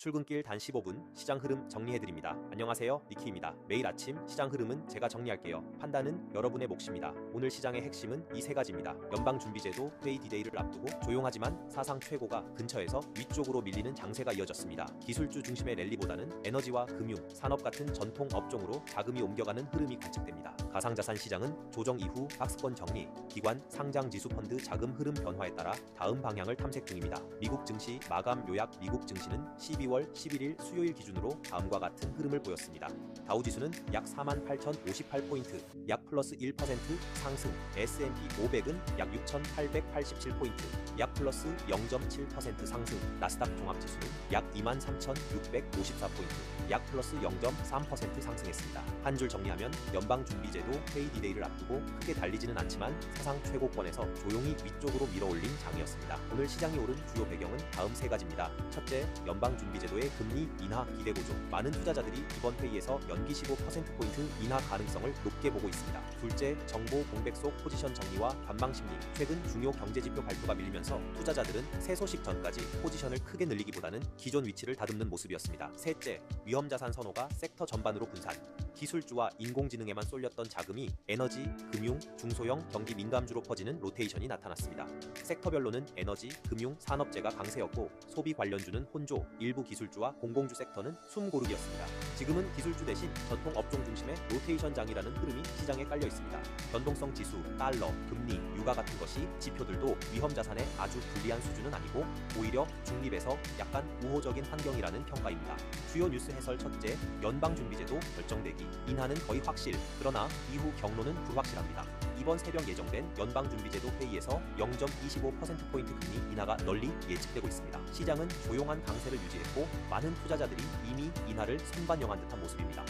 출근길 단 15분 시장 흐름 정리해드립니다. 안녕하세요, 니키입니다. 매일 아침 시장 흐름은 제가 정리할게요. 판단은 여러분의 몫입니다. 오늘 시장의 핵심은 이 세 가지입니다. 연방준비제도 회의 디데이를 앞두고 조용하지만 사상 최고가 근처에서 위쪽으로 밀리는 장세가 이어졌습니다. 기술주 중심의 랠리보다는 에너지와 금융, 산업 같은 전통 업종으로 자금이 옮겨가는 흐름이 관측됩니다. 가상자산 시장은 조정 이후 박스권 정리, 기관, 상장지수 펀드 자금 흐름 변화에 따라 다음 방향을 탐색 중입니다. 미국 증시 마감 요약 미국 증시는 12월 11일 수요일 기준으로 다음과 같은 흐름을 보였습니다. 다우지수는 약 48,058포인트, 약 플러스 1% 상승, S&P 500은 약 6,887포인트, 약 플러스 0.7% 상승, 나스닥 종합지수는 약 23,654포인트, 약 플러스 0.3% 상승했습니다. 한 줄 정리하면 연방준비제도 회의 디데이를 앞두고 크게 달리지는 않지만 사상 최고권에서 조용히 위쪽으로 밀어올린 장이었습니다. 오늘 시장이 오른 주요 배경은 다음 세 가지입니다. 첫째, 연방준비제도의 금리 인하 기대 고조. 많은 투자자들이 이번 회의에서 연기 15%포인트 인하 가능성을 높게 보고 있습니다. 둘째, 정보 공백 속 포지션 정리와 관망 심리. 최근 중요 경제지표 발표가 밀리면서 투자자들은 새 소식 전까지 포지션을 크게 늘리기보다는 기존 위치를 다듬는 모습이었습니다. 셋째, 위험자산 선호가 섹터 전반으로 분산. 기술주와 인공지능에만 쏠렸던 자금이 에너지, 금융, 중소형 경기 민감주로 퍼지는 로테이션이 나타났습니다. 섹터별로는 에너지, 금융, 산업재가 강세였고 소비 관련주는 혼조, 일부 기술주와 공공주 섹터는 숨고르기였습니다. 지금은 기술주 대신 전통 업종 중심의 로테이션장이라는 흐름이 시장에 깔려 있습니다. 변동성 지수, 달러, 금리, 유가 같은 것이 지표들도 위험자산의 아주 불리한 수준은 아니고 오히려 중립에서 약간 우호적인 환경이라는 평가입니다. 주요 뉴스 해설. 첫째, 연방준비제도 결정되기. 인하는 거의 확실, 그러나 이후 경로는 불확실합니다. 이번 새벽 예정된 연방준비제도 회의에서 0.25%포인트 금리 인하가 널리 예측되고 있습니다. 시장은 조용한 강세를 유지했고 많은 투자자들이 이미 인하를 선반영한 듯한 모습입니다.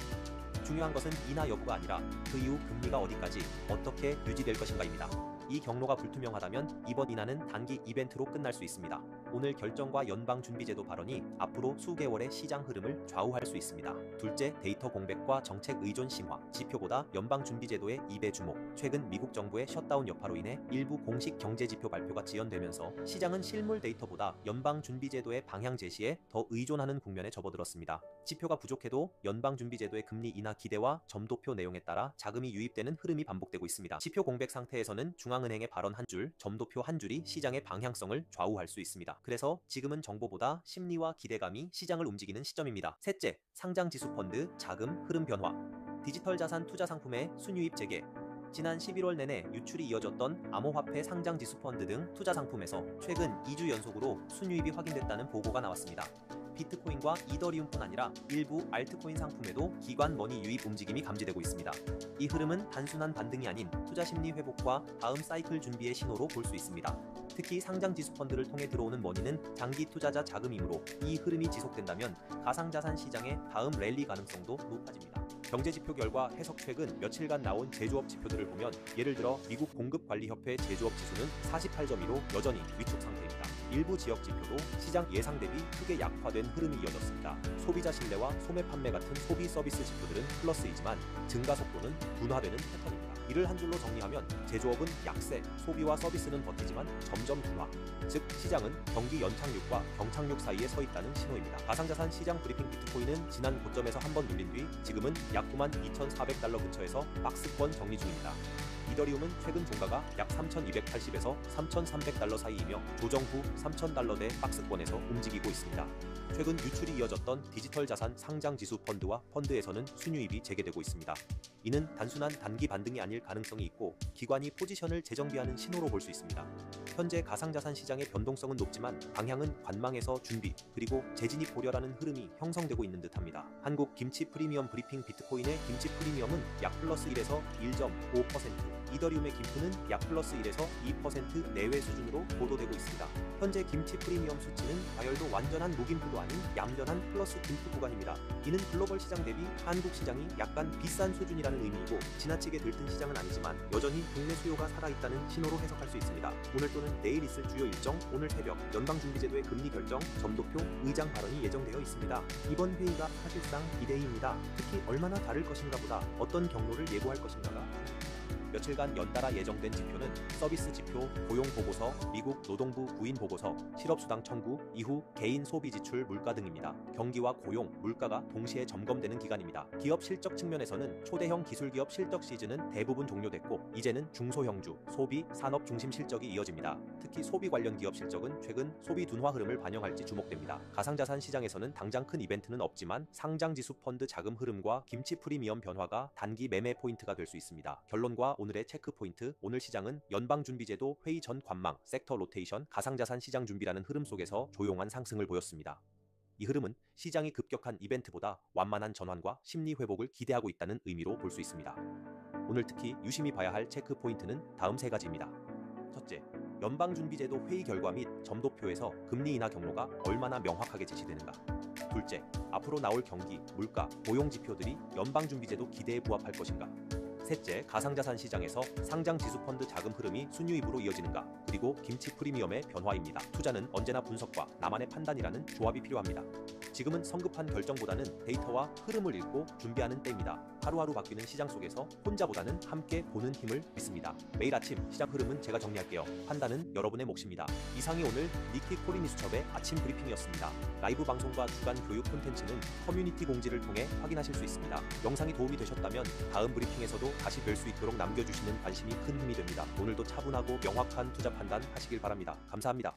중요한 것은 인하 여부가 아니라 그 이후 금리가 어디까지 어떻게 유지될 것인가입니다. 이 경로가 불투명하다면 이번 인하는 단기 이벤트로 끝날 수 있습니다. 오늘 결정과 연방준비제도 발언이 앞으로 수개월의 시장 흐름을 좌우할 수 있습니다. 둘째, 데이터 공백과 정책 의존 심화. 지표보다 연방준비제도의 2배 주목. 최근 미국 정부의 셧다운 여파로 인해 일부 공식 경제지표 발표가 지연되면서 시장은 실물 데이터보다 연방준비제도의 방향 제시에 더 의존하는 국면에 접어들었습니다. 지표가 부족해도 연방준비제도의 금리 인하 기대와 점도표 내용에 따라 자금이 유입되는 흐름이 반복되고 있습니다. 지표 공백 상태에서는 중앙은행의 발언 한 줄, 점도표 한 줄이 시장의 방향성을 좌우할 수 있습니다. 그래서 지금은 정보보다 심리와 기대감이 시장을 움직이는 시점입니다. 셋째, 상장지수 펀드 자금 흐름 변화. 디지털 자산 투자 상품의 순유입 재개. 지난 11월 내내 유출이 이어졌던 암호화폐 상장지수 펀드 등 투자 상품에서 최근 2주 연속으로 순유입이 확인됐다는 보고가 나왔습니다. 비트코인과 이더리움뿐 아니라 일부 알트코인 상품에도 기관 머니 유입 움직임이 감지되고 있습니다. 이 흐름은 단순한 반등이 아닌 투자 심리 회복과 다음 사이클 준비의 신호로 볼 수 있습니다. 특히 상장지수 펀드를 통해 들어오는 머니는 장기 투자자 자금이므로 이 흐름이 지속된다면 가상자산 시장의 다음 랠리 가능성도 높아집니다. 경제지표 결과 해석. 최근 며칠간 나온 제조업 지표들을 보면 예를 들어 미국 공급관리협회 제조업 지수는 48.2로 여전히 위축 상태입니다. 일부 지역 지표도 시장 예상 대비 크게 약화된 흐름이 이어졌습니다. 소비자 신뢰와 소매 판매 같은 소비 서비스 지표들은 플러스이지만 증가 속도는 둔화되는 패턴입니다. 이를 한 줄로 정리하면 제조업은 약세, 소비와 서비스는 버티지만 점점 둔화. 즉 시장은 경기 연착륙과 경착륙 사이에 서 있다는 신호입니다. 가상자산 시장 브리핑. 비트코인은 지난 고점에서 한번 눌린 뒤 지금은 약 92,400달러 근처에서 박스권 정리 중입니다. 이더리움은 최근 종가가 약 3,280에서 3,300달러 사이이며 조정 후 3,000달러대 박스권에서 움직이고 있습니다. 최근 유출이 이어졌던 디지털 자산 상장지수 펀드와 펀드에서는 순유입이 재개되고 있습니다. 이는 단순한 단기 반등이 아닐 가능성이 있고 기관이 포지션을 재정비하는 신호로 볼 수 있습니다. 현재 가상자산 시장의 변동성은 높지만 방향은 관망에서 준비, 그리고 재진입 고려라는 흐름이 형성되고 있는 듯합니다. 한국 김치 프리미엄 브리핑. 비트코인의 김치 프리미엄은 약 플러스 1에서 1.5%, 이더리움의 김프는 약 플러스 1에서 2% 내외 수준으로 보도되고 있습니다. 현재 김치 프리미엄 수치는 과열도 완전한 무김프도 아닌 얌전한 플러스 김프 구간입니다. 이는 글로벌 시장 대비 한국 시장이 약간 비싼 수준이라는 의미이고 지나치게 들뜬 시장은 아니지만 여전히 국내 수요가 살아있다는 신호로 해석할 수 있습니다. 오늘 또는 내일 있을 주요 일정. 오늘 새벽 연방준비제도의 금리 결정, 점도표, 의장 발언이 예정되어 있습니다. 이번 회의가 사실상 디데이입니다. 특히 얼마나 다를 것인가 보다 어떤 경로를 예고할 것인가가 며칠간 연달아 예정된 지표는 서비스 지표, 고용 보고서, 미국 노동부 부인 보고서, 실업수당 청구, 이후 개인 소비 지출 물가 등입니다. 경기와 고용, 물가가 동시에 점검되는 기간입니다. 기업 실적 측면에서는 초대형 기술기업 실적 시즌은 대부분 종료됐고 이제는 중소형주, 소비, 산업 중심 실적이 이어집니다. 특히 소비 관련 기업 실적은 최근 소비 둔화 흐름을 반영할지 주목됩니다. 가상자산 시장에서는 당장 큰 이벤트는 없지만 상장지수 펀드 자금 흐름과 김치 프리미엄 변화가 단기 매매 포인트가 될 수 있습니다. 결론과 오늘의 체크 포인트, 오늘 시장은 연방준비제도 회의 전 관망, 섹터 로테이션, 가상자산 시장 준비라는 흐름 속에서 조용한 상승을 보였습니다. 이 흐름은 시장이 급격한 이벤트보다 완만한 전환과 심리 회복을 기대하고 있다는 의미로 볼 수 있습니다. 오늘 특히 유심히 봐야 할 체크 포인트는 다음 세 가지입니다. 첫째, 연방준비제도 회의 결과 및 점도표에서 금리 인하 경로가 얼마나 명확하게 제시되는가. 둘째, 앞으로 나올 경기, 물가, 고용 지표들이 연방준비제도 기대에 부합할 것인가. 셋째, 가상자산 시장에서 상장 지수펀드 자금 흐름이 순유입으로 이어지는가. 그리고 김치 프리미엄의 변화입니다. 투자는 언제나 분석과 나만의 판단이라는 조합이 필요합니다. 지금은 성급한 결정보다는 데이터와 흐름을 읽고 준비하는 때입니다. 하루하루 바뀌는 시장 속에서 혼자보다는 함께 보는 힘을 믿습니다. 매일 아침 시장 흐름은 제가 정리할게요. 판단은 여러분의 몫입니다. 이상이 오늘 니키 코리니수첩의 아침 브리핑이었습니다. 라이브 방송과 주간 교육 콘텐츠는 커뮤니티 공지를 통해 확인하실 수 있습니다. 영상이 도움이 되셨다면 다음 브리핑에서도 다시 뵐 수 있도록 남겨주시는 관심이 큰 힘이 됩니다. 오늘도 차분하고 명확한 투자 판단 하시길 바랍니다. 감사합니다.